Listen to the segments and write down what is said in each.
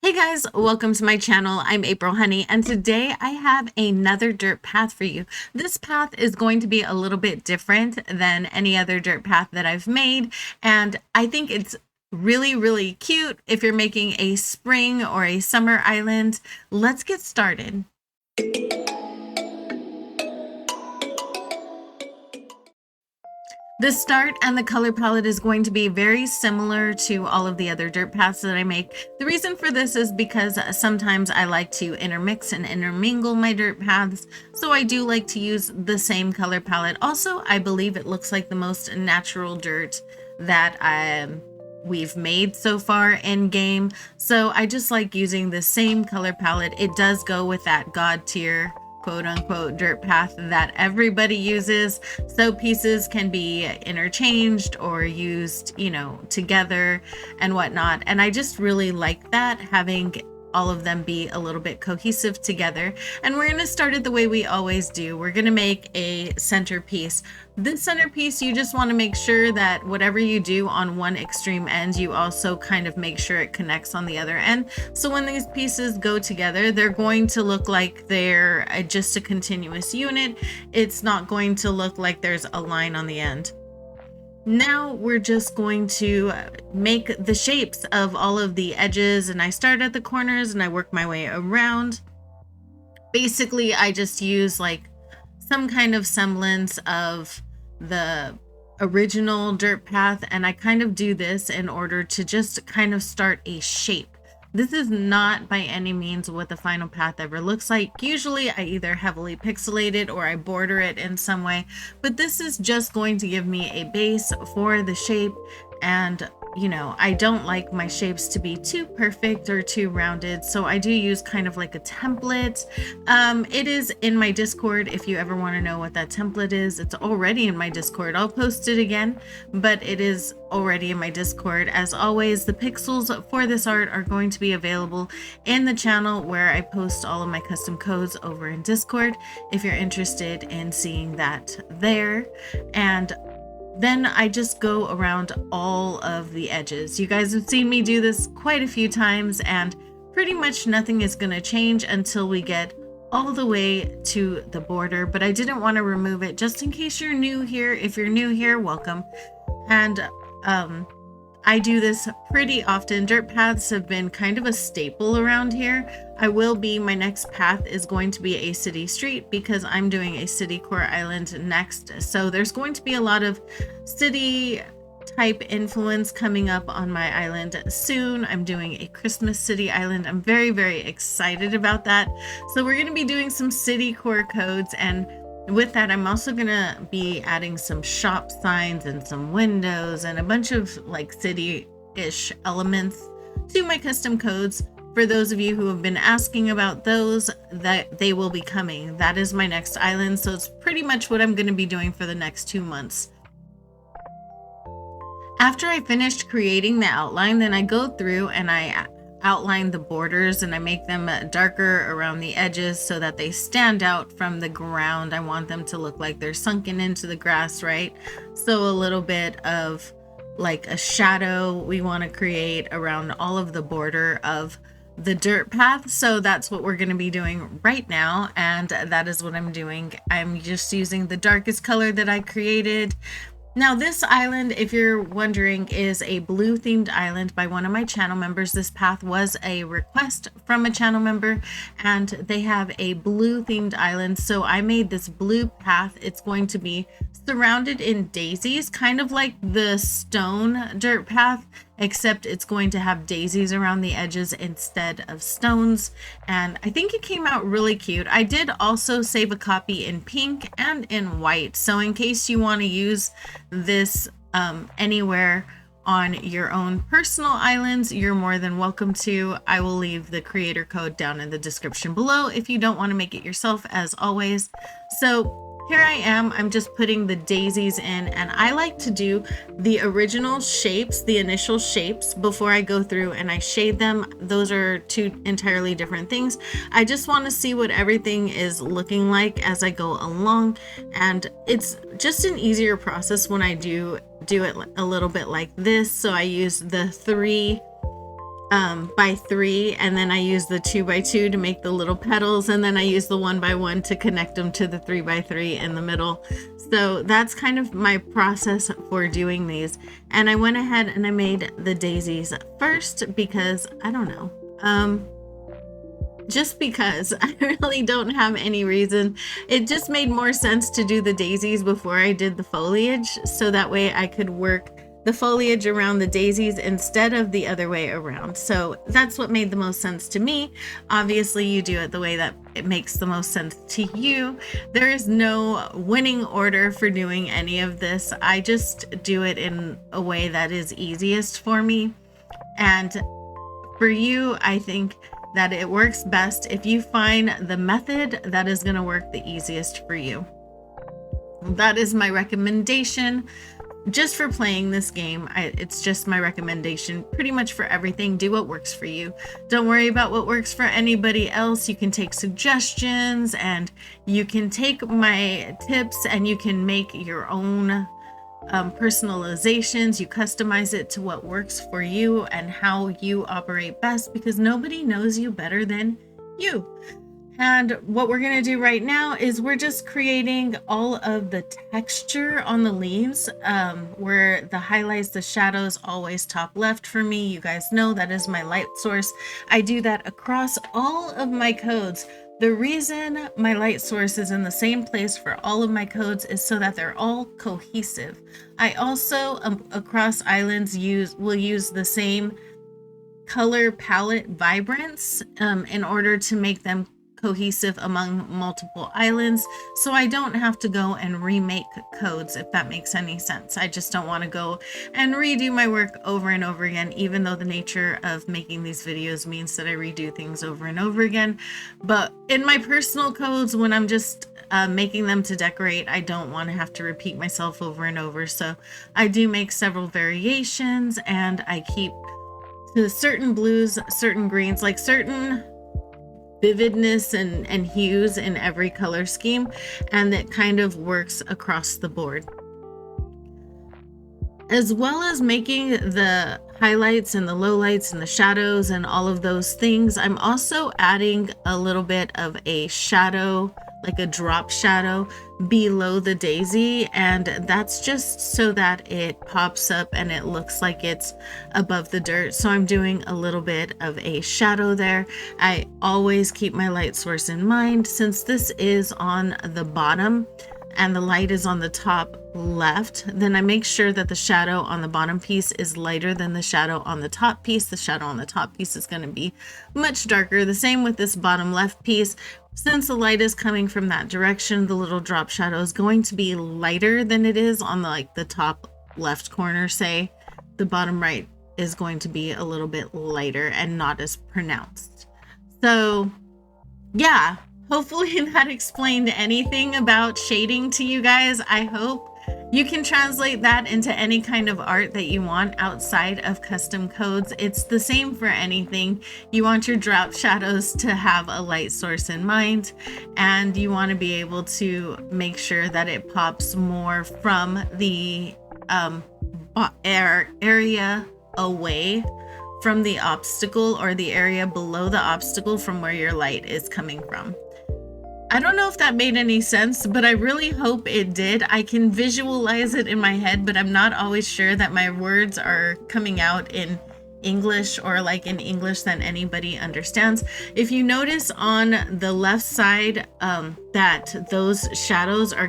Hey guys, welcome to my channel. I'm April Honey, and today I have another dirt path for you. This path is going to be a little bit different than any other dirt path that I've made, and I think it's really cute if you're making a spring or a summer island. Let's get started. The start and the color palette is going to be very similar to all of the other dirt paths that I make. The reason for this is because sometimes I like to intermix and intermingle my dirt paths, so I do like to use the same color palette. Also, I believe it looks like the most natural dirt that we've made so far in game, so I just like using the same color palette. It does go with that god tier quote-unquote dirt path that everybody uses, so pieces can be interchanged or used, together and whatnot, and I just really like that, having all of them be a little bit cohesive together. And we're going to start it the way we always do. We're going to make a centerpiece. This centerpiece, you just want to make sure that whatever you do on one extreme end, you also kind of make sure it connects on the other end. So when these pieces go together, they're going to look like they're just a continuous unit. It's not going to look like there's a line on the end. Now we're just going to make the shapes of all of the edges, and I start at the corners and I work my way around. Basically, I just use like some kind of semblance of the original dirt path, and I kind of do this in order to just kind of start a shape. This is not by any means what the final path ever looks like. Usually I either heavily pixelate it or I border it in some way, but this is just going to give me a base for the shape. And I don't like my shapes to be too perfect or too rounded, so I do use kind of like a template. It is in my Discord if you ever want to know what that template is. It's already in my Discord. I'll post it again, but it is already in my Discord. As always, the pixels for this art are going to be available in the channel where I post all of my custom codes over in Discord if you're interested in seeing that there. And then I just go around all of the edges. You guys have seen me do this quite a few times, and pretty much nothing is going to change until we get all the way to the border. But I didn't want to remove it just in case you're new here. If you're new here, welcome. And I do this pretty often. Dirt paths have been kind of a staple around here. My next path is going to be a city street because I'm doing a city core island next. So there's going to be a lot of city type influence coming up on my island soon. I'm doing a Christmas city island. I'm very excited about that. So we're going to be doing some city core codes, and with that, I'm also going to be adding some shop signs and some windows and a bunch of like city-ish elements to my custom codes. For those of you who have been asking about those, that they will be coming. That is my next island, so it's pretty much what I'm going to be doing for the next 2 months. After I finished creating the outline, then I go through and I outline the borders and I make them darker around the edges so that they stand out from the ground. I want them to look like they're sunken into the grass, right? So a little bit of like a shadow we want to create around all of the border of the dirt path. So that's what we're going to be doing right now, and that is what I'm doing. I'm just using the darkest color that I created. Now this island, if you're wondering, is a blue themed island by one of my channel members. This path was a request from a channel member, and they have a blue themed island. So I made this blue path. It's going to be surrounded in daisies, kind of like the stone dirt path, except it's going to have daisies around the edges instead of stones. And I think it came out really cute. I did also save a copy in pink and in white, so in case you want to use this anywhere on your own personal islands, you're more than welcome to. I will leave the creator code down in the description below if you don't want to make it yourself, as always. So here I am, I'm just putting the daisies in, and I like to do the original shapes, the initial shapes, before I go through and I shade them. Those are two entirely different things. I just want to see what everything is looking like as I go along, and it's just an easier process when I do it a little bit like this. So I use the 3 by 3, and then I use the 2 by 2 to make the little petals, and then I use the 1 by 1 to connect them to the 3 by 3 in the middle. So that's kind of my process for doing these. And I went ahead and I made the daisies first because I don't know, just because I really don't have any reason. It just made more sense to do the daisies before I did the foliage, so that way I could work the foliage around the daisies instead of the other way around. So that's what made the most sense to me. Obviously, you do it the way that it makes the most sense to you. There is no winning order for doing any of this. I just do it in a way that is easiest for me. And for you, I think that it works best if you find the method that is going to work the easiest for you. That is my recommendation just for playing this game. It's just my recommendation pretty much for everything. Do what works for you. Don't worry about what works for anybody else. You can take suggestions and you can take my tips and you can make your own personalizations. You customize it to what works for you and how you operate best, because nobody knows you better than you. And what we're going to do right now is we're just creating all of the texture on the leaves, where the highlights, the shadows, always top left for me. You guys know that is my light source. I do that across all of my codes. The reason my light source is in the same place for all of my codes is so that they're all cohesive. I also, across islands, will use the same color palette vibrance in order to make them cohesive among multiple islands, so I don't have to go and remake codes, if that makes any sense. I just don't want to go and redo my work over and over again, even though the nature of making these videos means that I redo things over and over again. But in my personal codes, when I'm just making them to decorate, I don't want to have to repeat myself over and over. So I do make several variations, and I keep to certain blues, certain greens, like certain vividness and hues in every color scheme, and it kind of works across the board. As well as making the highlights and the lowlights and the shadows and all of those things, I'm also adding a little bit of a shadow, like a drop shadow below the daisy, and that's just so that it pops up and it looks like it's above the dirt. So I'm doing a little bit of a shadow there. I always keep my light source in mind. Since this is on the bottom and the light is on the top left, then I make sure that the shadow on the bottom piece is lighter than the shadow on the top piece. The shadow on the top piece is going to be much darker. The same with this bottom left piece. Since the light is coming from that direction, the little drop shadow is going to be lighter than it is on the top left corner, say. The bottom right is going to be a little bit lighter and not as pronounced. So yeah, hopefully that explained anything about shading to you guys. I hope you can translate that into any kind of art that you want outside of custom codes. It's the same for anything. You want your drop shadows to have a light source in mind, and you want to be able to make sure that it pops more from the area away from the obstacle, or the area below the obstacle from where your light is coming from. I don't know if that made any sense, but I really hope it did. I can visualize it in my head, but I'm not always sure that my words are coming out in English, or like in English that anybody understands. If you notice on the left side, that those shadows are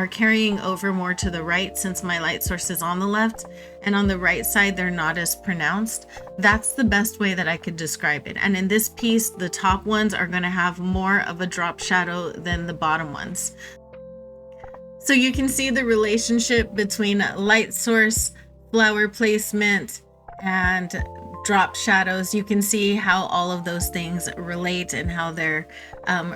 carrying over more to the right, since my light source is on the left, and on the right side they're not as pronounced. That's the best way that I could describe it. And in this piece, the top ones are going to have more of a drop shadow than the bottom ones. So you can see the relationship between light source, flower placement, and drop shadows. You can see how all of those things relate and how they're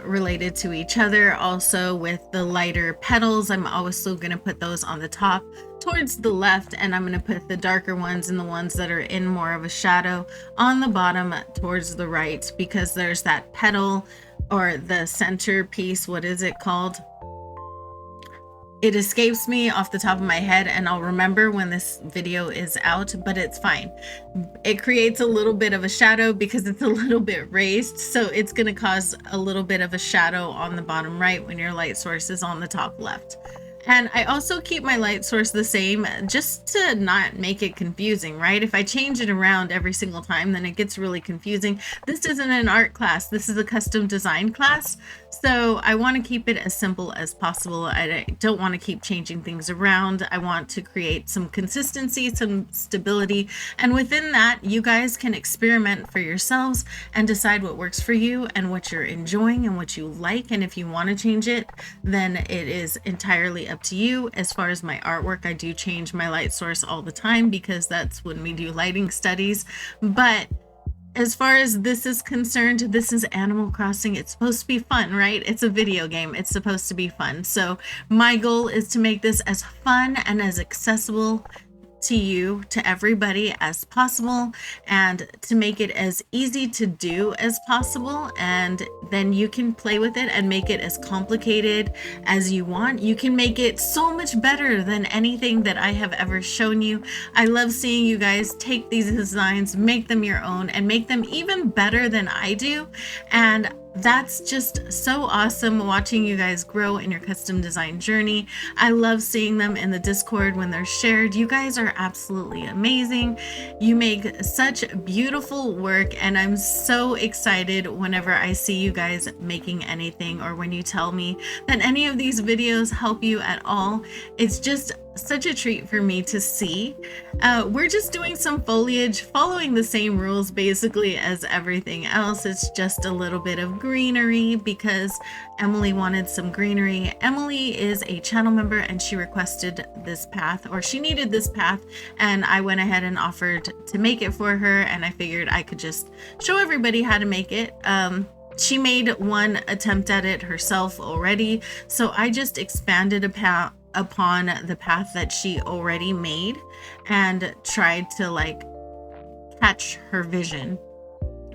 related to each other. Also with the lighter petals, I'm also going to put those on the top towards the left, and I'm going to put the darker ones and the ones that are in more of a shadow on the bottom towards the right, because there's that petal, or the center piece, what is it called? It escapes me off the top of my head, and I'll remember when this video is out, but it's fine. It creates a little bit of a shadow because it's a little bit raised, so it's going to cause a little bit of a shadow on the bottom right when your light source is on the top left. And I also keep my light source the same just to not make it confusing, right? If I change it around every single time, then it gets really confusing. This isn't an art class. This is a custom design class. So I want to keep it as simple as possible. I don't want to keep changing things around. I want to create some consistency, some stability. And within that, you guys can experiment for yourselves and decide what works for you and what you're enjoying and what you like. And if you want to change it, then it is entirely up to you. As far as my artwork, I do change my light source all the time because that's when we do lighting studies. But as far as this is concerned, this is Animal Crossing. It's supposed to be fun, right? It's a video game. It's supposed to be fun. So my goal is to make this as fun and as accessible to you, to everybody as possible, and to make it as easy to do as possible. And then you can play with it and make it as complicated as you want. You can make it so much better than anything that I have ever shown you. I love seeing you guys take these designs, make them your own, and make them even better than I do. And that's just so awesome watching you guys grow in your custom design journey. I love seeing them in the Discord when they're shared. You guys are absolutely amazing. You make such beautiful work, and I'm so excited whenever I see you guys making anything, or when you tell me that any of these videos help you at all. It's just such a treat for me to see. We're just doing some foliage, following the same rules basically as everything else. It's just a little bit of greenery because Emily wanted some greenery. Emily is a channel member and she requested this path, or she needed this path, and I went ahead and offered to make it for her, and I figured I could just show everybody how to make it. She made one attempt at it herself already, so I just expanded upon the path that she already made and tried to like catch her vision.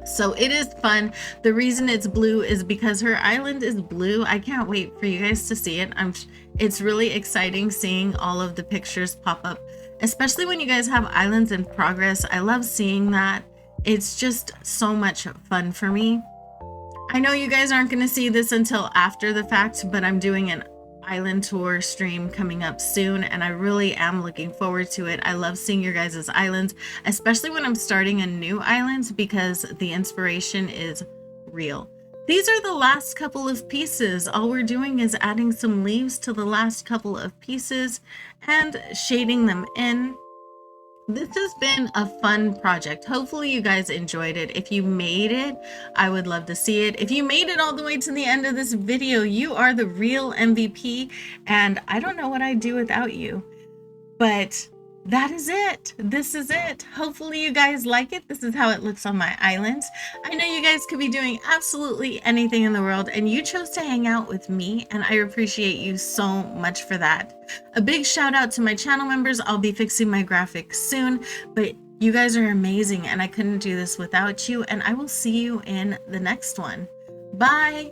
So it is fun. The reason it's blue is because her island is blue. I can't wait for you guys to see it. It's really exciting seeing all of the pictures pop up, especially when you guys have islands in progress. I love seeing that. It's just so much fun for me. I know you guys aren't going to see this until after the fact, but I'm doing an island tour stream coming up soon, and I really am looking forward to it. I love seeing your guys' islands, especially when I'm starting a new island, because the inspiration is real. These are the last couple of pieces. All we're doing is adding some leaves to the last couple of pieces and shading them in. This has been a fun project. Hopefully you guys enjoyed it. If you made it, I would love to see it. If you made it all the way to the end of this video, you are the real MVP, and I don't know what I'd do without you. But that is it. This is it. Hopefully you guys like it. This is how it looks on my island. I know you guys could be doing absolutely anything in the world, and you chose to hang out with me, and I appreciate you so much for that. A big shout out to my channel members. I'll be fixing my graphics soon, but you guys are amazing, and I couldn't do this without you, and I will see you in the next one. Bye.